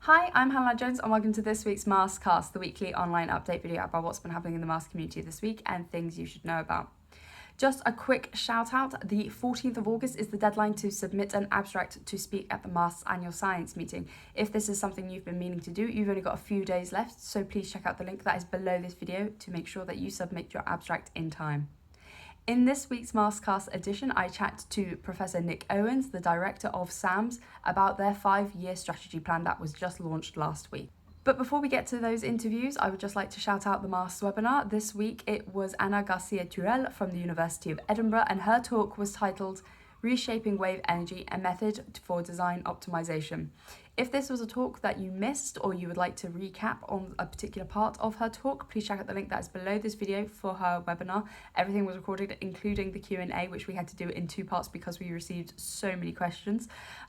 Hi, I'm Hannah Jones and welcome to this week's MASTS Cast, the weekly online update video about what's been happening in the MASTS community this week and things you should know about. Just a quick shout out, the 14th of August is the deadline to submit an abstract to speak at the MASTS annual science meeting. If this is something you've been meaning to do, you've only got a few days left, so please check out the link that is below this video to make sure that you submit your abstract in time. In this week's MasterCast edition, I chat to Professor Nick Owens, the director of SAMS, about their 5-year strategy plan that was just launched last week. But before we get to those interviews, I would just like to shout out the MASTS webinar. This week it was Anna Garcia-Turel from the University of Edinburgh, and her talk was titled Reshaping Wave Energy, a Method for Design Optimization. If this was a talk that you missed or you would like to recap on a particular part of her talk, please check out the link that is below this video for her webinar. Everything was recorded, including the Q&A, which we had to do in 2 parts because we received so many questions.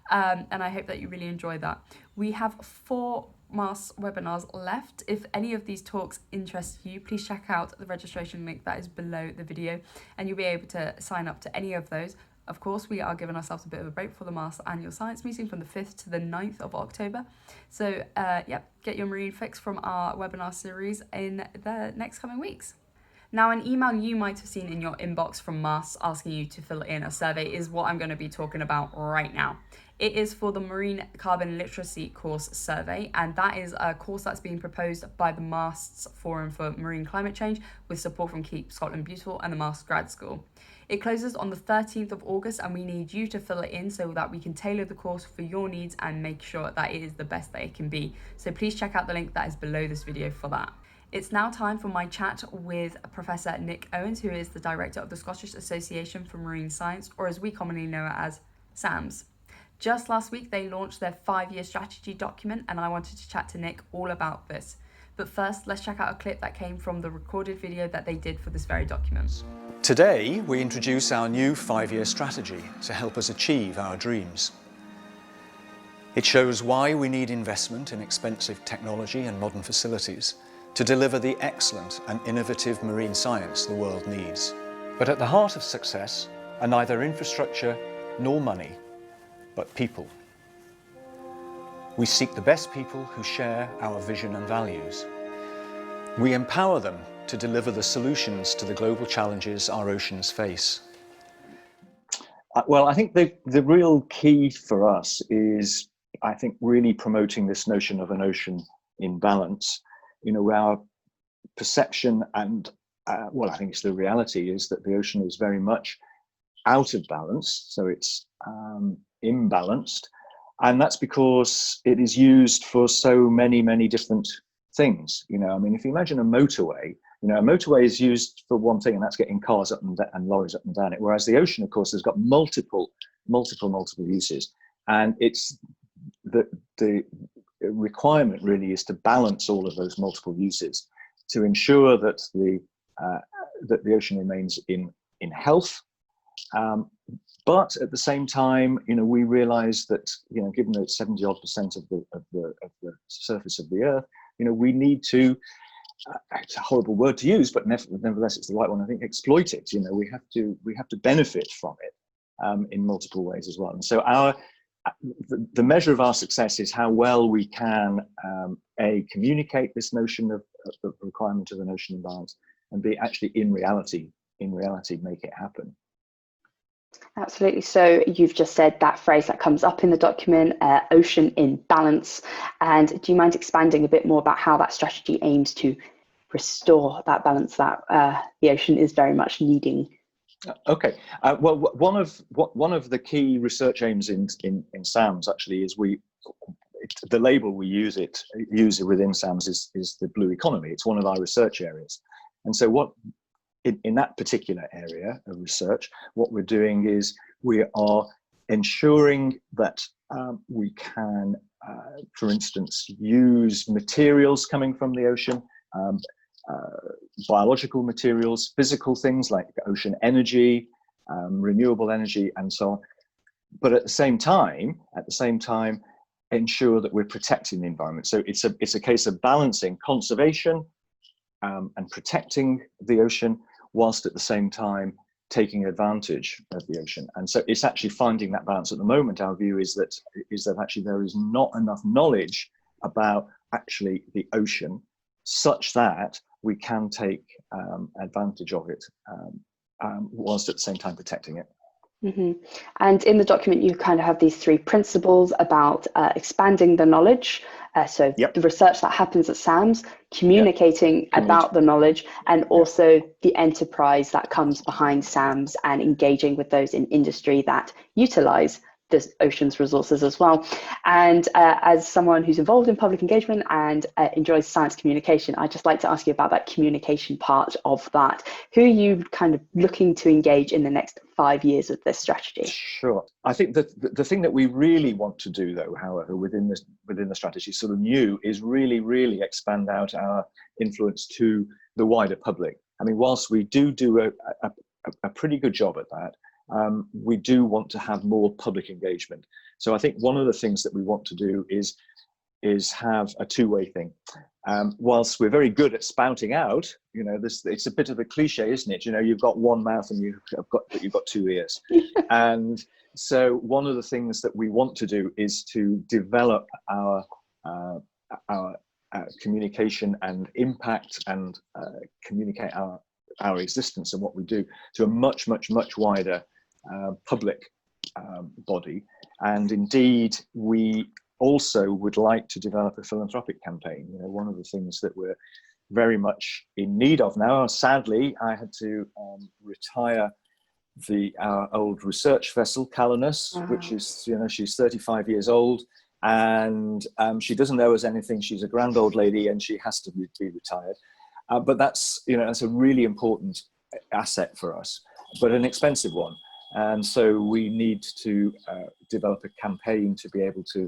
And I hope that you really enjoy that. We have 4 MASTS webinars left. If any of these talks interest you, please check out the registration link that is below the video and you'll be able to sign up to any of those. Of course, we are giving ourselves a bit of a break for the MASTS annual science meeting from the 5th to the 9th of October. So get your marine fix from our webinar series in the next coming weeks. Now, an email you might have seen in your inbox from MASTS asking you to fill in a survey is what I'm going to be talking about right now. It is for the Marine Carbon Literacy course survey, and that is a course that's being proposed by the MASTS Forum for Marine Climate Change with support from Keep Scotland Beautiful and the MASTS Grad School. It closes on the 13th of August and we need you to fill it in so that we can tailor the course for your needs and make sure that it is the best that it can be. So please check out the link that is below this video for that. It's now time for my chat with Professor Nick Owens, who is the director of the Scottish Association for Marine Science, or as we commonly know it as SAMS. Just last week, they launched their 5-year strategy document, and I wanted to chat to Nick all about this. But first, let's check out a clip that came from the recorded video that they did for this very document. Today, we introduce our new 5-year strategy to help us achieve our dreams. It shows why we need investment in expensive technology and modern facilities to deliver the excellent and innovative marine science the world needs. But at the heart of success are neither infrastructure nor money, but people. We seek the best people who share our vision and values. We empower them to deliver the solutions to the global challenges our oceans face. Well, I think the real key for us is, I think, really promoting this notion of an ocean in balance. You know, our perception and, well, I think it's the reality is that the ocean is very much out of balance. So it's imbalanced. And that's because it is used for so many different things. You know, I mean, if you imagine a motorway, you know, a motorway is used for one thing, and that's getting cars up and lorries up and down it. Whereas the ocean, of course, has got multiple uses. And it's the requirement really is to balance all of those multiple uses to ensure that the ocean remains in health. But at the same time, you know, we realize that, you know, given that 70-odd% of the surface of the Earth, you know, we need to, it's a horrible word to use, but nevertheless, it's the right one, I think, exploit it. You know, we have to benefit from it in multiple ways as well. And so the measure of our success is how well we can, A, communicate this notion of the requirement of an ocean imbalance, and B, actually in reality make it happen. Absolutely. So you've just said that phrase that comes up in the document, ocean in balance. And do you mind expanding a bit more about how that strategy aims to restore that balance that the ocean is very much needing? Okay. Well, one of the key research aims in SAMS actually is the label we use within SAMS is the blue economy. It's one of our research areas. And so in that particular area of research, what we're doing is we are ensuring that we can, for instance, use materials coming from the ocean, biological materials, physical things like ocean energy, renewable energy, and so on. But at the same time, ensure that we're protecting the environment. So it's a case of balancing conservation and protecting the ocean, whilst at the same time taking advantage of the ocean. And so it's actually finding that balance. At the moment, our view is that actually there is not enough knowledge about actually the ocean, such that we can take advantage of it, whilst at the same time protecting it. Mm-hmm. And in the document, you kind of have these three principles about expanding the knowledge. So Yep. the research that happens at SAMS, communicating about the knowledge, and also the enterprise that comes behind SAMS and engaging with those in industry that utilize the ocean's resources as well. And as someone who's involved in public engagement and enjoys science communication, I'd just like to ask you about that communication part of that. Who are you kind of looking to engage in the next 5 years of this strategy? Sure. I think that the thing that we really want to do, though, however, within the strategy, sort of new, is really expand out our influence to the wider public. I mean, whilst we do a pretty good job at that, we do want to have more public engagement. So I think one of the things that we want to do is have a two-way thing. Whilst we're very good at spouting out, you know, it's a bit of a cliche, isn't it? You know, you've got one mouth and you've got two ears. And so one of the things that we want to do is to develop our communication and impact, and communicate our existence and what we do to a much wider public body. And indeed, we also would like to develop a philanthropic campaign. You know, one of the things that we're very much in need of now, sadly, I had to retire our old research vessel, Calanus, which is, you know, she's 35 years old, and she doesn't owe us anything. She's a grand old lady and she has to be retired. But that's, you know, that's a really important asset for us, but an expensive one. And so we need to develop a campaign to be able to,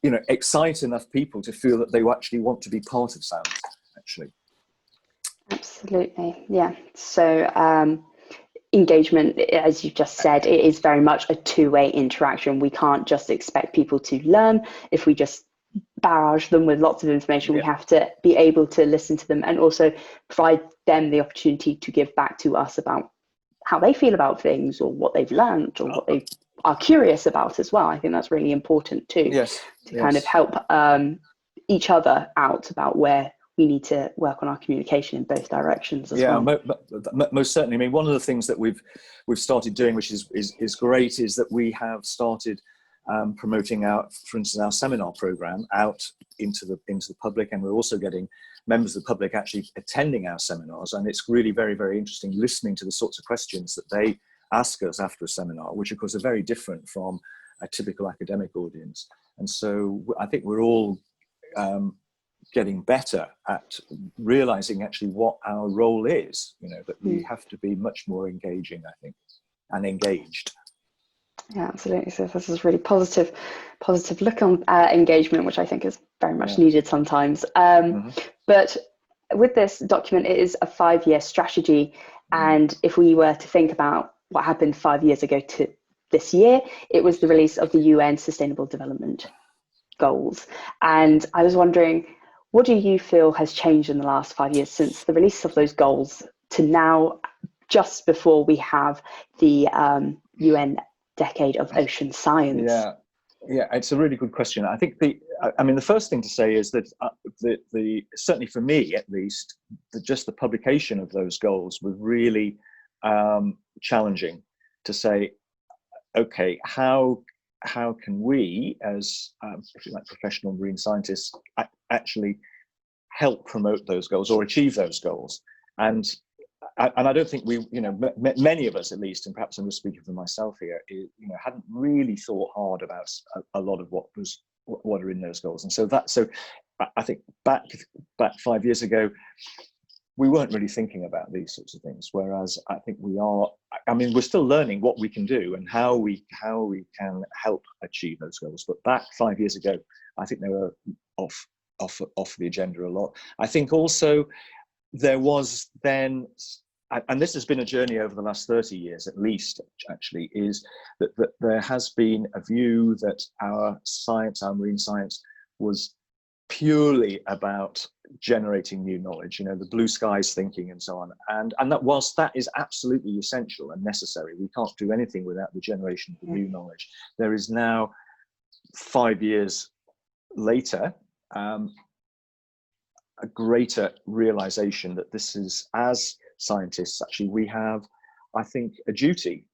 you know, excite enough people to feel that they actually want to be part of SAMS, actually. Absolutely, yeah. So engagement, as you just said, it is very much a two-way interaction. We can't just expect people to learn if we just barrage them with lots of information. We have to be able to listen to them and also provide them the opportunity to give back to us about how they feel about things, or what they've learned, or what they are curious about as well. I think that's really important too, to kind of help each other out about where we need to work on our communication in both directions as well. Most certainly. I mean, one of the things that we've started doing, which is great, is that we have started promoting for instance, our seminar program out into the public, and we're also getting members of the public actually attending our seminars, and it's really very interesting listening to the sorts of questions that they ask us after a seminar, which of course are very different from a typical academic audience. And so I think we're all getting better at realizing actually what our role is, you know, that we have to be much more engaging, I think, and engaged. Yeah, absolutely. So this is really positive look on engagement, which I think is very much needed sometimes. But with this document, it is a 5-year strategy. And if we were to think about what happened 5 years ago to this year, it was the release of the UN Sustainable Development Goals. And I was wondering, what do you feel has changed in the last 5 years since the release of those goals to now, just before we have the UN Decade of Ocean Science? Yeah, it's a really good question. I think the first thing to say is that certainly for me at least, just the publication of those goals was really challenging to say, okay, how can we as if you like professional marine scientists actually help promote those goals or achieve those goals? And I don't think we, you know, many of us at least, and perhaps I'm just speaking for myself here, you know, hadn't really thought hard about a lot of what are in those goals. And so I think back 5 years ago, we weren't really thinking about these sorts of things. Whereas I think we are. I mean, we're still learning what we can do and how we can help achieve those goals. But back 5 years ago, I think they were off the agenda a lot. I think also there was then, and this has been a journey over the last 30 years at least, actually, is that there has been a view that our science, our marine science, was purely about generating new knowledge, you know, the blue skies thinking and so on. And that whilst that is absolutely essential and necessary, we can't do anything without the generation of new knowledge. There is now 5 years later, a greater realization that this is, as scientists, actually, we have, I think, a duty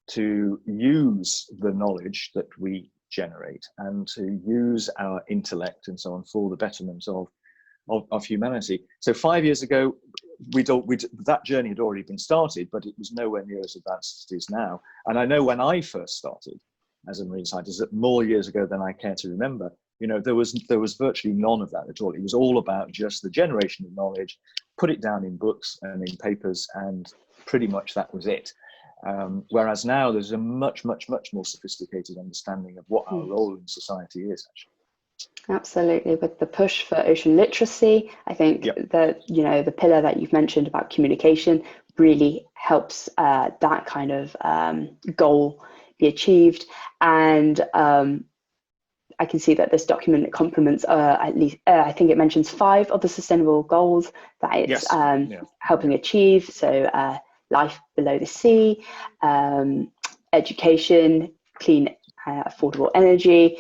to use the knowledge that we generate and to use our intellect and so on for the betterment of humanity. So 5 years ago, that journey had already been started, but it was nowhere near as advanced as it is now. And I know when I first started as a marine scientist, that more years ago than I care to remember, there was virtually none of that at all. It was all about just the generation of knowledge, put it down in books and in papers, and pretty much that was it. Whereas now there's a much, much, much more sophisticated understanding of what our role in society is, actually. Absolutely. With the push for ocean literacy, I think that, the pillar that you've mentioned about communication really helps that kind of goal be achieved. And I can see that this document complements at least, I think it mentions 5 of the sustainable goals that it's helping achieve. So life below the sea, education, clean, affordable energy,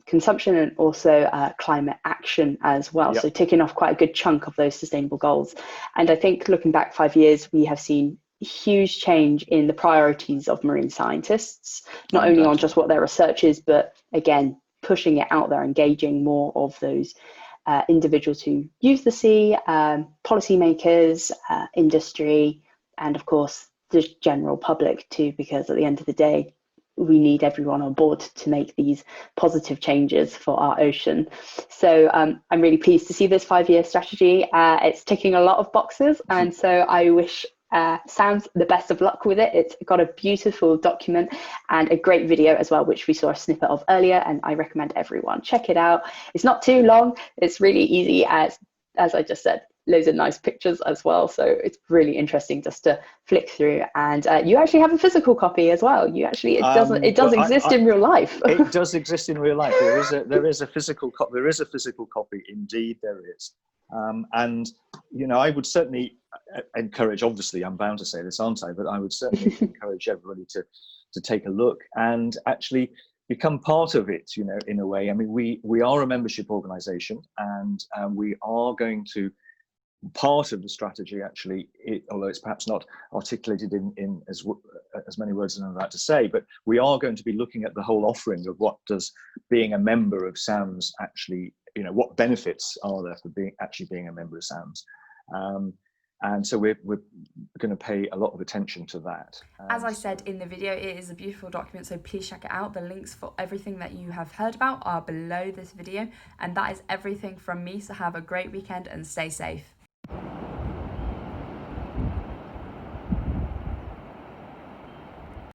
consumption, and also climate action as well. So ticking off quite a good chunk of those sustainable goals. And I think looking back 5 years, we have seen huge change in the priorities of marine scientists, not only on just what their research is, but again, pushing it out there, engaging more of those individuals who use the sea, policymakers, industry, and of course, the general public too, because at the end of the day, we need everyone on board to make these positive changes for our ocean. So I'm really pleased to see this 5-year strategy. It's ticking a lot of boxes. And so I wish Sam's the best of luck with it. It's got a beautiful document and a great video as well, which we saw a snippet of earlier, and I recommend everyone check it out. It's not too long. It's really easy, as I just said, loads of nice pictures as well. So it's really interesting just to flick through. And you actually have a physical copy as well. It does exist in real life. It does exist in real life. There is a physical copy. There is a physical copy. Indeed, there is. And I would certainly encourage. Obviously, I'm bound to say this, aren't I? But I would certainly encourage everybody to take a look and actually become part of it. In a way. I mean, we are a membership organisation, and we are going to. Part of the strategy, actually, although it's perhaps not articulated in as many words as I'm about to say, but we are going to be looking at the whole offering of what does being a member of SAMS actually, what benefits are there for being a member of SAMS. And so we're going to pay a lot of attention to that. As I said in the video, it is a beautiful document, so please check it out. The links for everything that you have heard about are below this video. And that is everything from me, so have a great weekend and stay safe.